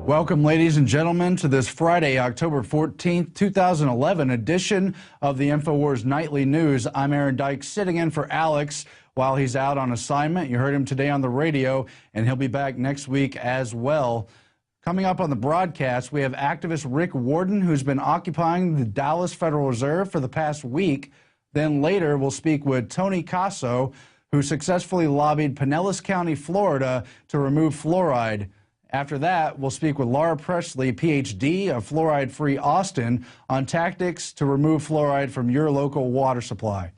Welcome, ladies and gentlemen, to this Friday, October 14th, 2011 edition of the Infowars Nightly News. I'm Aaron Dyke, sitting in for Alex while he's out on assignment. You heard him today on the radio, and he'll be back next week as well. Coming up on the broadcast, we have activist Rick Warden, who's been occupying the Dallas Federal Reserve for the past week. Then later, we'll speak with Tony Casso, who successfully lobbied Pinellas County, Florida, to remove fluoride. After that, we'll speak with Laura Presley, Ph.D. of Fluoride-Free Austin, on tactics to remove fluoride from your local water supply.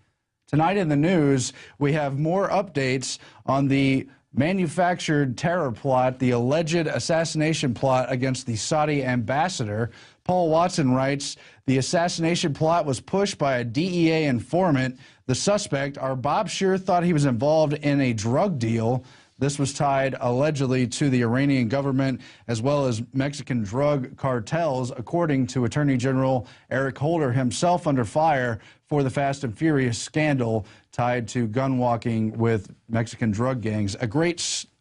Tonight in the news, we have more updates on the manufactured terror plot, the alleged assassination plot against the Saudi ambassador. Paul Watson writes, the assassination plot was pushed by a DEA informant. The suspect, our Bob Scheer, thought he was involved in a drug deal. This was tied allegedly to the Iranian government as well as Mexican drug cartels, according to Attorney General Eric Holder, himself under fire for the Fast and Furious scandal tied to gun walking with Mexican drug gangs. A great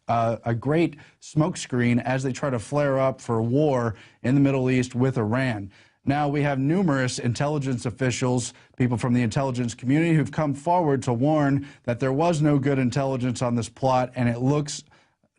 smokescreen as they try to flare up for war in the Middle East with Iran. Now, we have numerous intelligence officials, people from the intelligence community, who've come forward to warn that there was no good intelligence on this plot, and it looks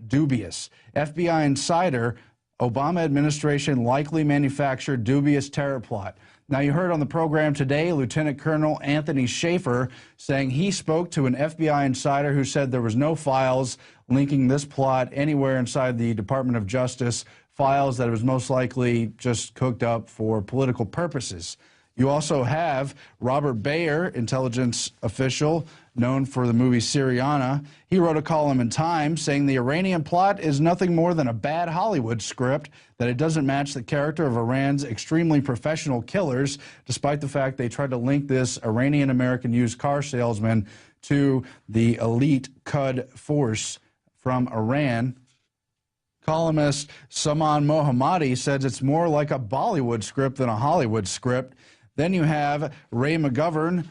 dubious. FBI insider, Obama administration likely manufactured dubious terror plot. Now, you heard on the program today Lieutenant Colonel Anthony Schaefer saying he spoke to an FBI insider who said there was no files linking this plot anywhere inside the Department of Justice, files that it was most likely just cooked up for political purposes. You also have Robert Bayer, intelligence official known for the movie Syriana. He wrote a column in Time saying the Iranian plot is nothing more than a bad Hollywood script, that it doesn't match the character of Iran's extremely professional killers, despite the fact they tried to link this Iranian-American used car salesman to the elite Qud force from Iran. Columnist Saman Mohammadi says it's more like a Bollywood script than a Hollywood script. Then you have Ray McGovern,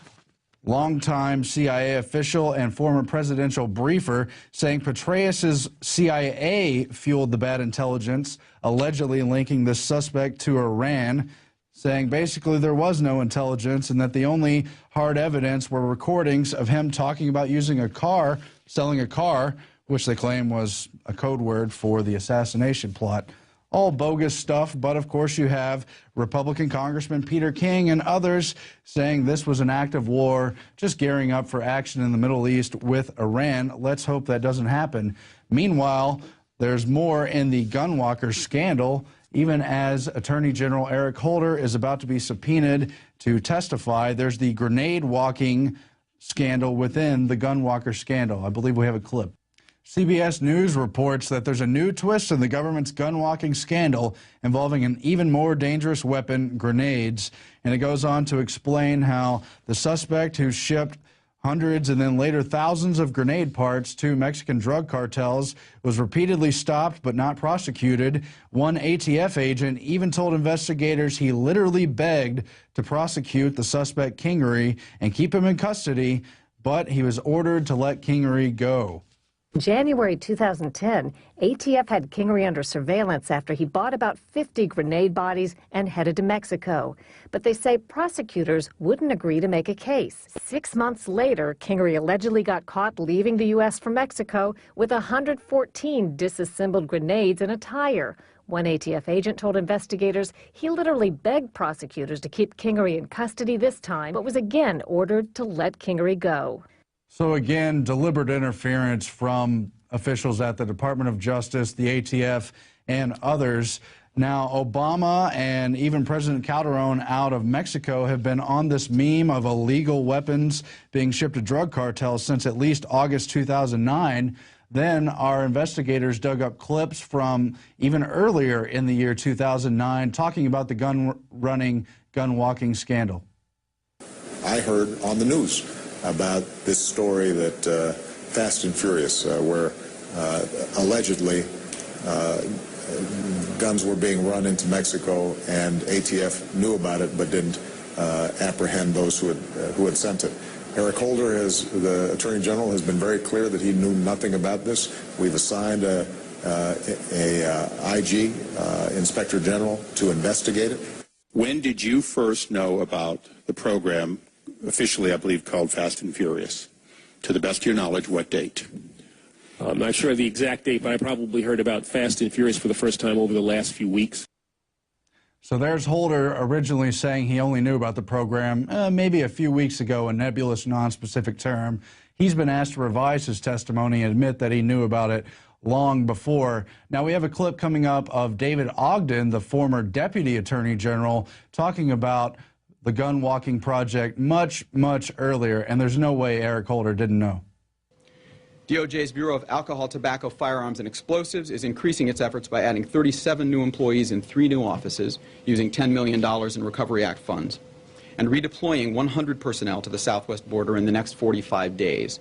longtime CIA official and former presidential briefer, saying Petraeus's CIA fueled the bad intelligence, allegedly linking the suspect to Iran, saying basically there was no intelligence and that the only hard evidence were recordings of him talking about using a car, selling a car, which they claim was a code word for the assassination plot. All bogus stuff, but of course you have Republican Congressman Peter King and others saying this was an act of war, just gearing up for action in the Middle East with Iran. Let's hope that doesn't happen. Meanwhile, there's more in the gunwalker scandal, even as Attorney General Eric Holder is about to be subpoenaed to testify. There's the grenade walking scandal within the gunwalker scandal. I believe we have a clip. CBS News reports that there's a new twist in the government's gun-walking scandal involving an even more dangerous weapon, grenades. And it goes on to explain how the suspect who shipped hundreds and then later thousands of grenade parts to Mexican drug cartels was repeatedly stopped but not prosecuted. One ATF agent even told investigators he literally begged to prosecute the suspect Kingery and keep him in custody, but he was ordered to let Kingery go. In January 2010, ATF had Kingery under surveillance after he bought about 50 grenade bodies and headed to Mexico. But they say prosecutors wouldn't agree to make a case. 6 months later, Kingery allegedly got caught leaving the U.S. from Mexico with 114 disassembled grenades in a tire. One ATF agent told investigators he literally begged prosecutors to keep Kingery in custody this time, but was again ordered to let Kingery go. So again, deliberate interference from officials at the Department of Justice, the ATF, and others. Now, Obama and even President Calderon out of Mexico have been on this meme of illegal weapons being shipped to drug cartels since at least August 2009. Then our investigators dug up clips from even earlier in the year 2009 talking about the gun-running, gun-walking scandal. I heard on the news about this story that Fast and Furious, where allegedly guns were being run into Mexico, and ATF knew about it but didn't apprehend those who had sent it. Eric Holder, the Attorney General, has been very clear that he knew nothing about this. We've assigned a IG, Inspector General, to investigate it. When did you first know about the program, officially I believe called Fast and Furious? To the best of your knowledge, what date? I'm not sure of the exact date, but I probably heard about Fast and Furious for the first time over the last few weeks. So there's Holder originally saying he only knew about the program maybe a few weeks ago, a nebulous, non-specific term. He's been asked to revise his testimony and admit that he knew about it long before. Now, we have a clip coming up of David Ogden, the former Deputy Attorney General, talking about the gun walking project much, much earlier, and there's no way Eric Holder didn't know. DOJ's Bureau of Alcohol, Tobacco, Firearms, and Explosives is increasing its efforts by adding 37 new employees in 3 new offices using $10 million in Recovery Act funds and redeploying 100 personnel to the southwest border in the next 45 days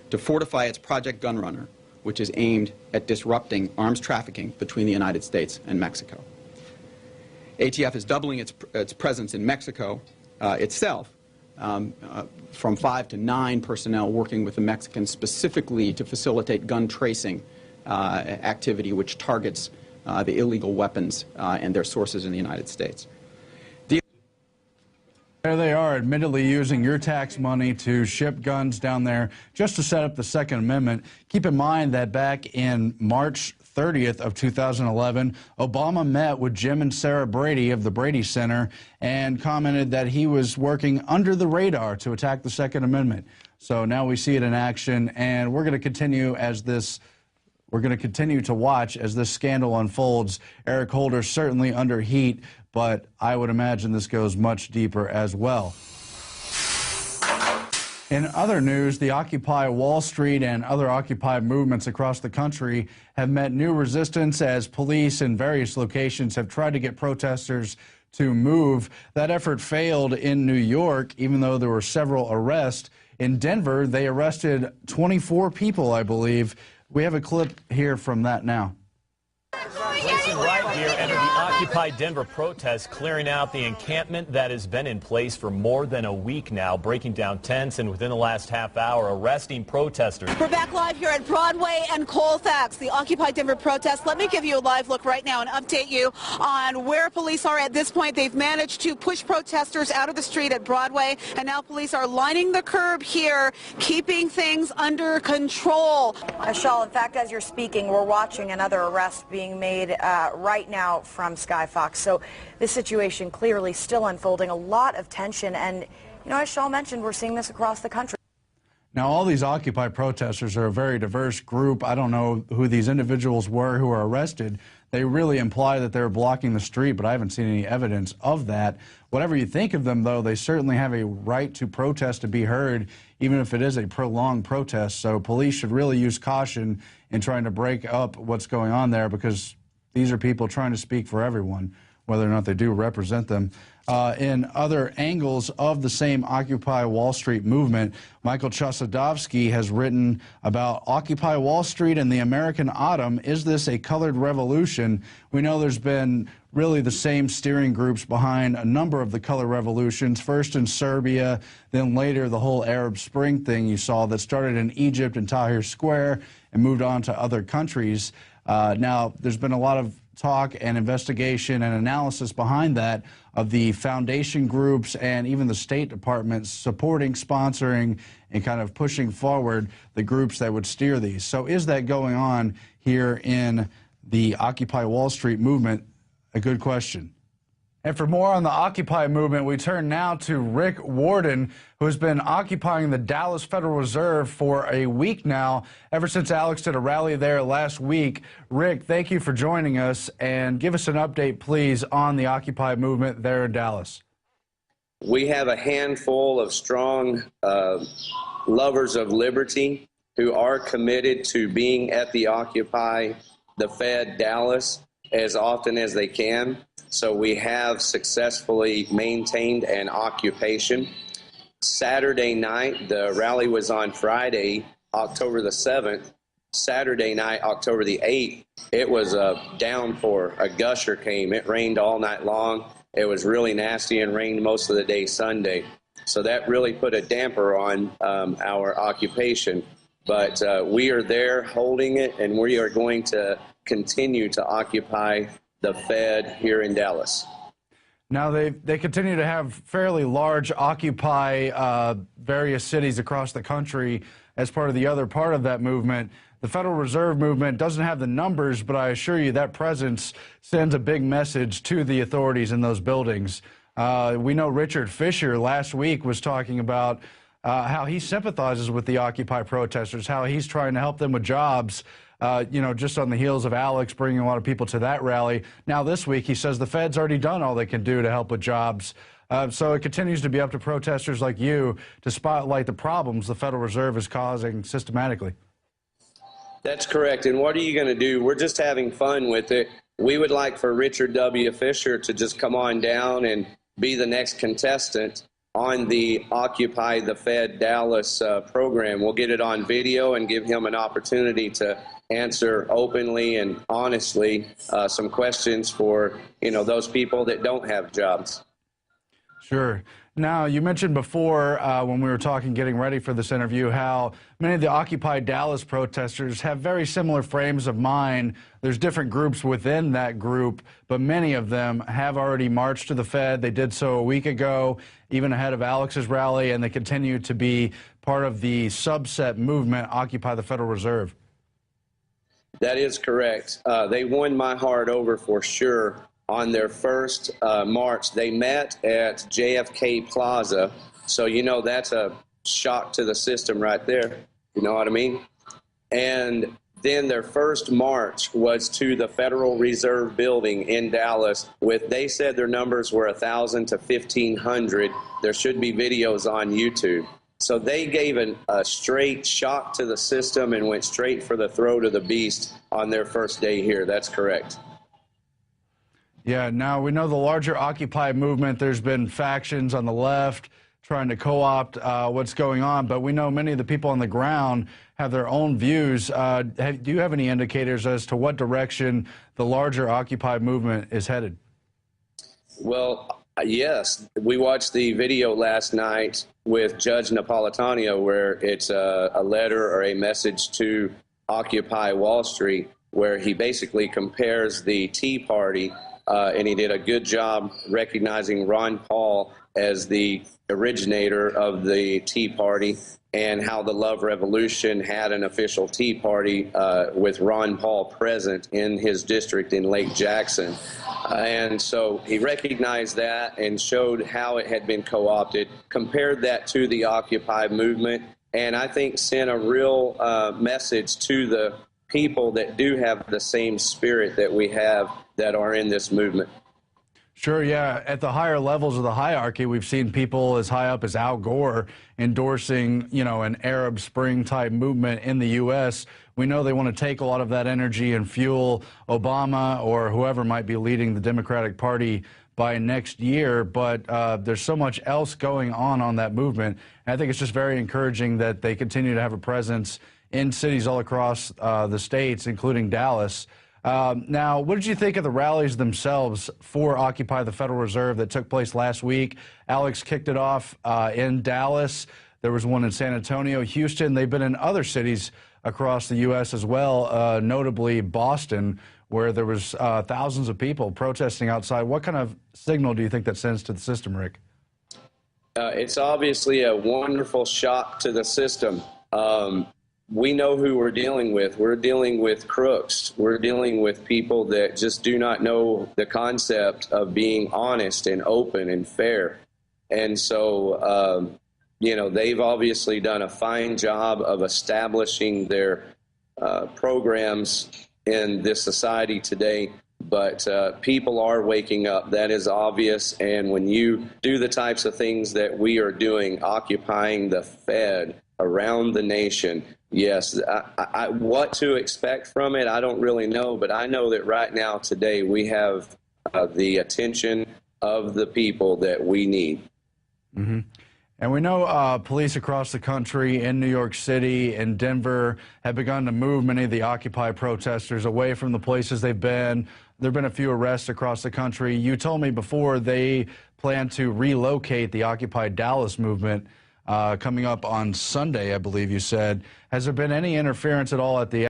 to fortify its Project Gunrunner, which is aimed at disrupting arms trafficking between the United States and Mexico. ATF is doubling its presence in Mexico itself, from 5 to 9 personnel working with the Mexicans specifically to facilitate gun tracing activity which targets the illegal weapons and their sources in the United States. There they are, admittedly using your tax money to ship guns down there just to set up the Second Amendment. Keep in mind that back in March 30th of 2011, Obama met with Jim and Sarah Brady of the Brady Center and commented that he was working under the radar to attack the Second Amendment. So now we see it in action, and we're going to continue as this. We're going to continue to watch as this scandal unfolds. Eric Holder certainly under heat, but I would imagine this goes much deeper as well. In other news, the Occupy Wall Street and other Occupy movements across the country have met new resistance as police in various locations have tried to get protesters to move. That effort failed in New York, even though there were several arrests. In Denver, they arrested 24 people, I believe. We have a clip here from that now. Racing right here enter the Occupy Denver protest, clearing out the encampment that has been in place for more than a week now, breaking down tents and within the last half hour arresting protesters. We're back live here at Broadway and Colfax, the Occupy Denver protest. Let me give you a live look right now and update you on where police are at this point. They've managed to push protesters out of the street at Broadway, and now police are lining the curb here, keeping things under control. Michelle, in fact, as you're speaking, we're watching another arrest being made right now from Sky Fox. So this situation clearly still unfolding, a lot of tension, and as Shaw mentioned, we're seeing this across the country. Now, all these Occupy protesters are a very diverse group. I don't know who these individuals were who were arrested. They really imply that they're blocking the street, but I haven't seen any evidence of that. Whatever you think of them, though, they certainly have a right to protest, to be heard, even if it is a prolonged protest. So police should really use caution in trying to break up what's going on there, because these are people trying to speak for everyone, whether or not they do represent them. In other angles of the same Occupy Wall Street movement, Michael Chossudovsky has written about Occupy Wall Street and the American Autumn. Is this a colored revolution? We know there's been really the same steering groups behind a number of the color revolutions, first in Serbia, then later the whole Arab Spring thing you saw that started in Egypt and Tahrir Square and moved on to other countries. Now, there's been a lot of talk and investigation and analysis behind that of the foundation groups and even the State Department supporting, sponsoring, and kind of pushing forward the groups that would steer these. So is that going on here in the Occupy Wall Street movement? A good question. And for more on the Occupy movement, we turn now to Rick Warden, who has been occupying the Dallas Federal Reserve for a week now, ever since Alex did a rally there last week. Rick, thank you for joining us, and give us an update, please, on the Occupy movement there in Dallas. We have a handful of strong lovers of liberty who are committed to being at the Occupy the Fed Dallas as often as they can. So we have successfully maintained an occupation. Saturday night, the rally was on Friday, October the 7th. Saturday night, October the 8th, it was a downpour. A gusher came. It rained all night long. It was really nasty and rained most of the day Sunday. So that really put a damper on our occupation. But we are there holding it, and we are going to continue to occupy the Fed here in Dallas. Now, they continue to have fairly large Occupy various cities across the country as part of the other part of that movement. The Federal Reserve movement doesn't have the numbers, but I assure you that presence sends a big message to the authorities in those buildings. We know Richard Fisher last week was talking about how he sympathizes with the Occupy protesters, how he's trying to help them with jobs. Just on the heels of Alex bringing a lot of people to that rally. Now this week, he says the Fed's already done all they can do to help with jobs. So it continues to be up to protesters like you to spotlight the problems the Federal Reserve is causing systematically. That's correct. And what are you going to do? We're just having fun with it. We would like for Richard W. Fisher to just come on down and be the next contestant on the Occupy the Fed Dallas program. We'll get it on video and give him an opportunity to answer openly and honestly some questions for, those people that don't have jobs. Sure. Now, you mentioned before when we were talking, getting ready for this interview, how many of the Occupy Dallas protesters have very similar frames of mind. There's different groups within that group, but many of them have already marched to the Fed. They did so a week ago, even ahead of Alex's rally, and they continue to be part of the subset movement, Occupy the Federal Reserve. That is correct. They won my heart over for sure. On their first march, they met at JFK Plaza. So, that's a shock to the system right there. You know what I mean? And then their first march was to the Federal Reserve building in Dallas they said their numbers were 1,000 to 1,500. There should be videos on YouTube. So they gave a straight shock to the system and went straight for the throat of the beast on their first day here. That's correct. Yeah, now we know the larger Occupy movement, there's been factions on the left trying to co-opt what's going on, but we know many of the people on the ground have their own views. Do you have any indicators as to what direction the larger Occupy movement is headed? Well, yes. We watched the video last night with Judge Napolitano where it's a letter or a message to Occupy Wall Street where he basically compares the Tea Party and he did a good job recognizing Ron Paul as the originator of the Tea Party and how the Love Revolution had an official Tea Party with Ron Paul present in his district in Lake Jackson. And so he recognized that and showed how it had been co-opted, compared that to the Occupy movement, and I think sent a real message to the people that do have the same spirit that we have that are in this movement. Sure, yeah. At the higher levels of the hierarchy, we've seen people as high up as Al Gore endorsing, an Arab Spring type movement in the U.S. We know they want to take a lot of that energy and fuel Obama or whoever might be leading the Democratic Party by next year, but there's so much else going on that movement. And I think it's just very encouraging that they continue to have a presence in cities all across the states, including Dallas. Now, what did you think of the rallies themselves for Occupy the Federal Reserve that took place last week? Alex kicked it off in Dallas. There was one in San Antonio, Houston. They've been in other cities across the U.S. as well, notably Boston, where there was thousands of people protesting outside. What kind of signal do you think that sends to the system, Rick? It's obviously a wonderful shock to the system. We know who we're dealing with. We're dealing with crooks. We're dealing with people that just do not know the concept of being honest and open and fair. And so, they've obviously done a fine job of establishing their programs in this society today. But people are waking up. That is obvious. And when you do the types of things that we are doing, occupying the Fed around the nation, yes, what to expect from it, I don't really know. But I know that right now, today, we have the attention of the people that we need. Mm-hmm. And we know police across the country, in New York City and Denver, have begun to move many of the Occupy protesters away from the places they've been. There have been a few arrests across the country. You told me before they plan to relocate the Occupy Dallas movement coming up on Sunday, I believe you said. Has there been any interference at all at the